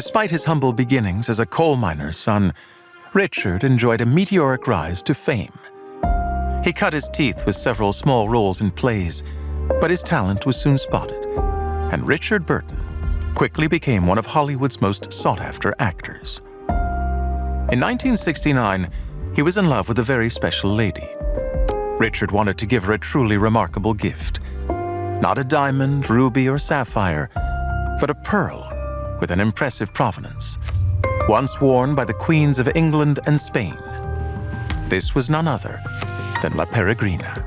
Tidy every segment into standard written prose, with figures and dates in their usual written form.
Despite his humble beginnings as a coal miner's son, Richard enjoyed a meteoric rise to fame. He cut his teeth with several small roles in plays, but his talent was soon spotted, and Richard Burton quickly became one of Hollywood's most sought-after actors. In 1969, he was in love with a very special lady. Richard wanted to give her a truly remarkable gift. Not a diamond, ruby, or sapphire, but a pearl with an impressive provenance, once worn by the queens of England and Spain. This was none other than La Peregrina.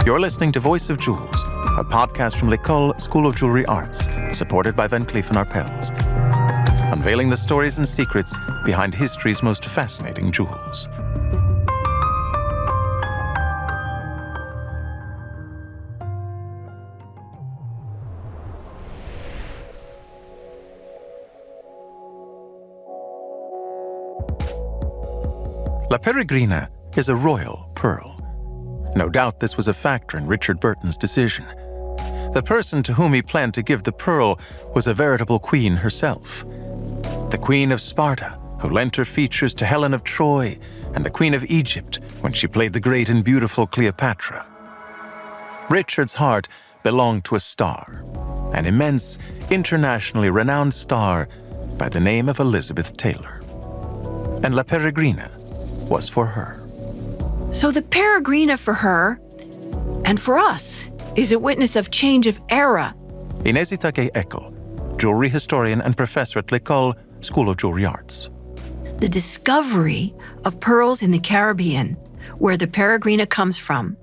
You're listening to Voice of Jewels, a podcast from L'École School of Jewelry Arts, supported by Cleef Arpels, unveiling the stories and secrets behind history's most fascinating jewels. La Peregrina is a royal pearl. No doubt this was a factor in Richard Burton's decision. The person to whom he planned to give the pearl was a veritable queen herself. The Queen of Sparta, who lent her features to Helen of Troy, and the Queen of Egypt when she played the great and beautiful Cleopatra. Richard's heart belonged to a star, an immense, internationally renowned star by the name of Elizabeth Taylor. And La Peregrina was for her. So the Peregrina for her, and for us, is a witness of change of era. Inezita Gay-Eckel, jewelry historian and professor at L'École School of Jewelry Arts. The discovery of pearls in the Caribbean, where the Peregrina comes from,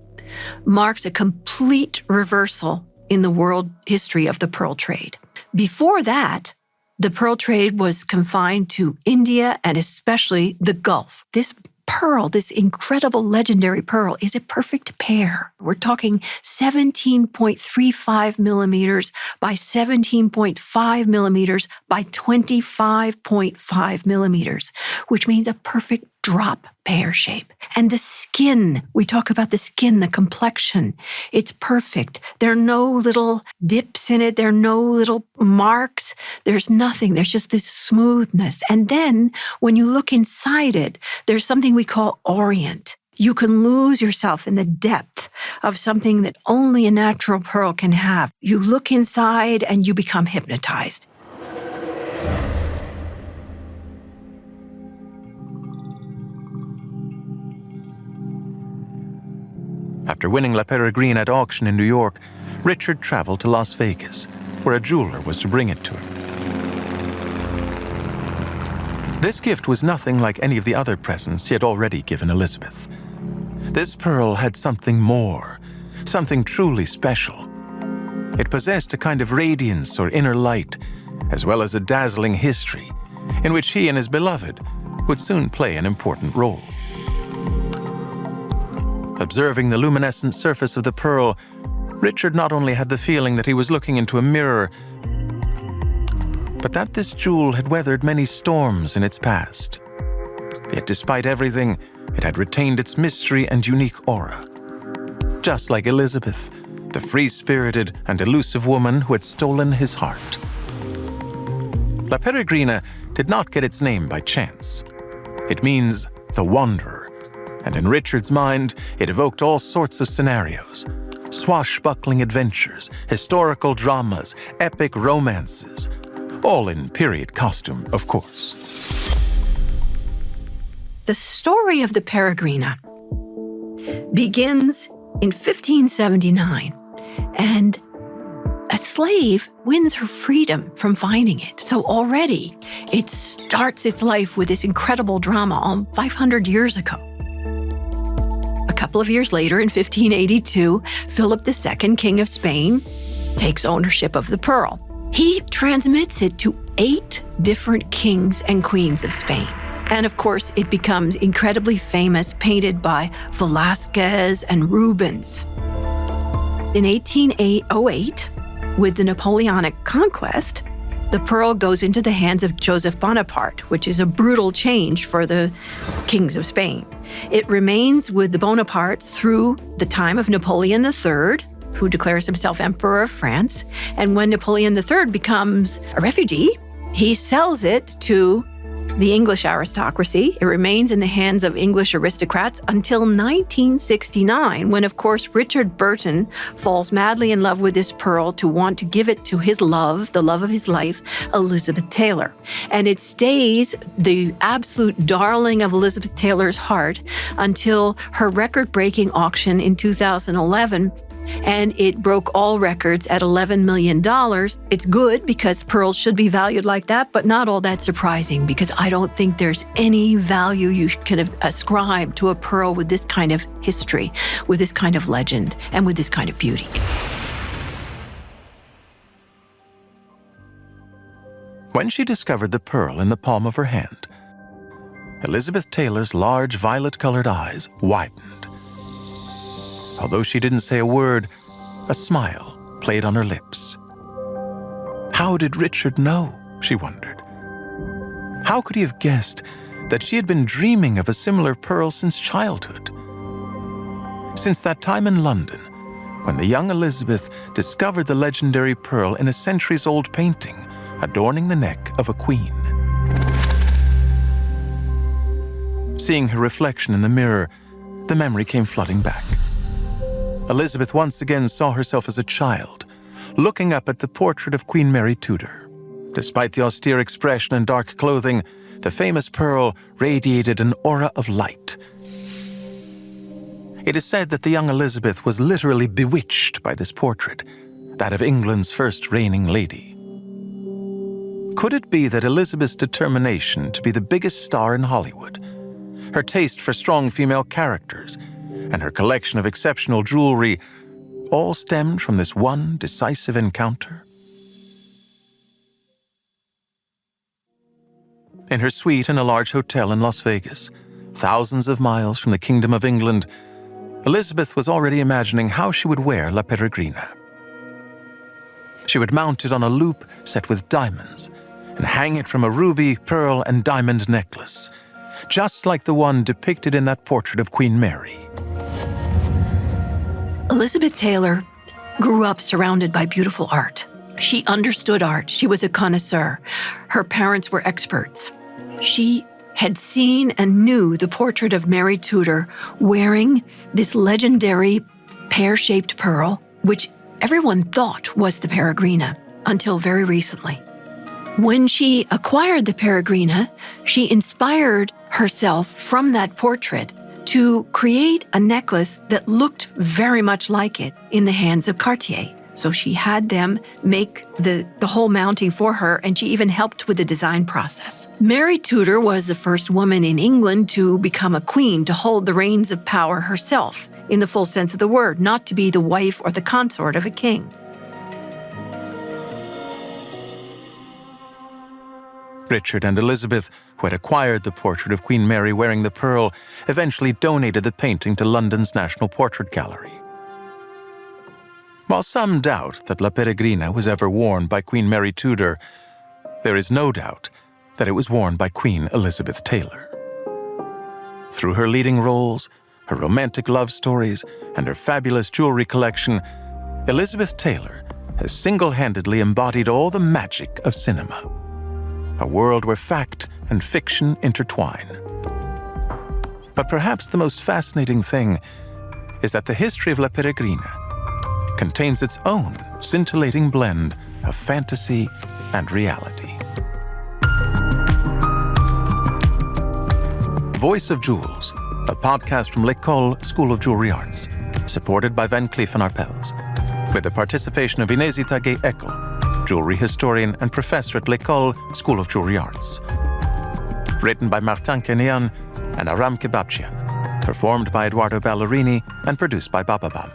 marks a complete reversal in the world history of the pearl trade. Before that, the pearl trade was confined to India and especially the Gulf. This pearl, this incredible legendary pearl, is a perfect pair. We're talking 17.35 millimeters by 17.5 millimeters by 25.5 millimeters, which means a perfect drop pear shape. And the skin, we talk about the skin, the complexion, it's perfect. There are no little dips in it. There are no little marks. There's nothing. There's just this smoothness. And then when you look inside it, there's something we call orient. You can lose yourself in the depth of something that only a natural pearl can have. You look inside and you become hypnotized. After winning La Peregrina at auction in New York, Richard traveled to Las Vegas, where a jeweler was to bring it to him. This gift was nothing like any of the other presents he had already given Elizabeth. This pearl had something more, something truly special. It possessed a kind of radiance or inner light, as well as a dazzling history, in which he and his beloved would soon play an important role. Observing the luminescent surface of the pearl, Richard not only had the feeling that he was looking into a mirror, but that this jewel had weathered many storms in its past. Yet despite everything, it had retained its mystery and unique aura. Just like Elizabeth, the free-spirited and elusive woman who had stolen his heart. La Peregrina did not get its name by chance. It means the wanderer. And in Richard's mind, it evoked all sorts of scenarios. Swashbuckling adventures, historical dramas, epic romances. All in period costume, of course. The story of the Peregrina begins in 1579, and a slave wins her freedom from finding it. So already, it starts its life with this incredible drama 500 years ago. A couple of years later, in 1582, Philip II, King of Spain, takes ownership of the pearl. He transmits it to 8 different kings and queens of Spain. And of course, it becomes incredibly famous, painted by Velázquez and Rubens. In 1808, with the Napoleonic conquest, the pearl goes into the hands of Joseph Bonaparte, which is a brutal change for the kings of Spain. It remains with the Bonapartes through the time of Napoleon III, who declares himself Emperor of France. And when Napoleon III becomes a refugee, he sells it to the English aristocracy. It remains in the hands of English aristocrats until 1969, when, of course, Richard Burton falls madly in love with this pearl to want to give it to his love, the love of his life, Elizabeth Taylor. And it stays the absolute darling of Elizabeth Taylor's heart until her record-breaking auction in 2011, and it broke all records at $11 million. It's good because pearls should be valued like that, but not all that surprising, because I don't think there's any value you can ascribe to a pearl with this kind of history, with this kind of legend, and with this kind of beauty. When she discovered the pearl in the palm of her hand, Elizabeth Taylor's large violet-colored eyes widened. Although she didn't say a word, a smile played on her lips. How did Richard know, she wondered? How could he have guessed that she had been dreaming of a similar pearl since childhood? Since that time in London, when the young Elizabeth discovered the legendary pearl in a centuries-old painting adorning the neck of a queen. Seeing her reflection in the mirror, the memory came flooding back. Elizabeth once again saw herself as a child, looking up at the portrait of Queen Mary Tudor. Despite the austere expression and dark clothing, the famous pearl radiated an aura of light. It is said that the young Elizabeth was literally bewitched by this portrait, that of England's first reigning lady. Could it be that Elizabeth's determination to be the biggest star in Hollywood, her taste for strong female characters, and her collection of exceptional jewelry all stemmed from this one decisive encounter? In her suite in a large hotel in Las Vegas, thousands of miles from the Kingdom of England, Elizabeth was already imagining how she would wear La Peregrina. She would mount it on a loop set with diamonds and hang it from a ruby, pearl, and diamond necklace, just like the one depicted in that portrait of Queen Mary. Elizabeth Taylor grew up surrounded by beautiful art. She understood art. She was a connoisseur. Her parents were experts. She had seen and knew the portrait of Mary Tudor wearing this legendary pear-shaped pearl, which everyone thought was the Peregrina until very recently. When she acquired the Peregrina, she inspired herself from that portrait to create a necklace that looked very much like it in the hands of Cartier. So she had them make the whole mounting for her, and she even helped with the design process. Mary Tudor was the first woman in England to become a queen, to hold the reins of power herself, in the full sense of the word, not to be the wife or the consort of a king. Richard and Elizabeth, who had acquired the portrait of Queen Mary wearing the pearl, eventually donated the painting to London's National Portrait Gallery. While some doubt that La Peregrina was ever worn by Queen Mary Tudor, there is no doubt that it was worn by Queen Elizabeth Taylor. Through her leading roles, her romantic love stories, and her fabulous jewelry collection, Elizabeth Taylor has single-handedly embodied all the magic of cinema. A world where fact and fiction intertwine. But perhaps the most fascinating thing is that the history of La Peregrina contains its own scintillating blend of fantasy and reality. Voice of Jewels, a podcast from L'École School of Jewelry Arts, supported by Cleef Arpels, with the participation of Inezita Gay-Eckel, jewelry historian and professor at L'École School of Jewelry Arts. Written by Quenehen and Aram Kebabdjian, performed by Edoardo Ballerini, and produced by Bababam.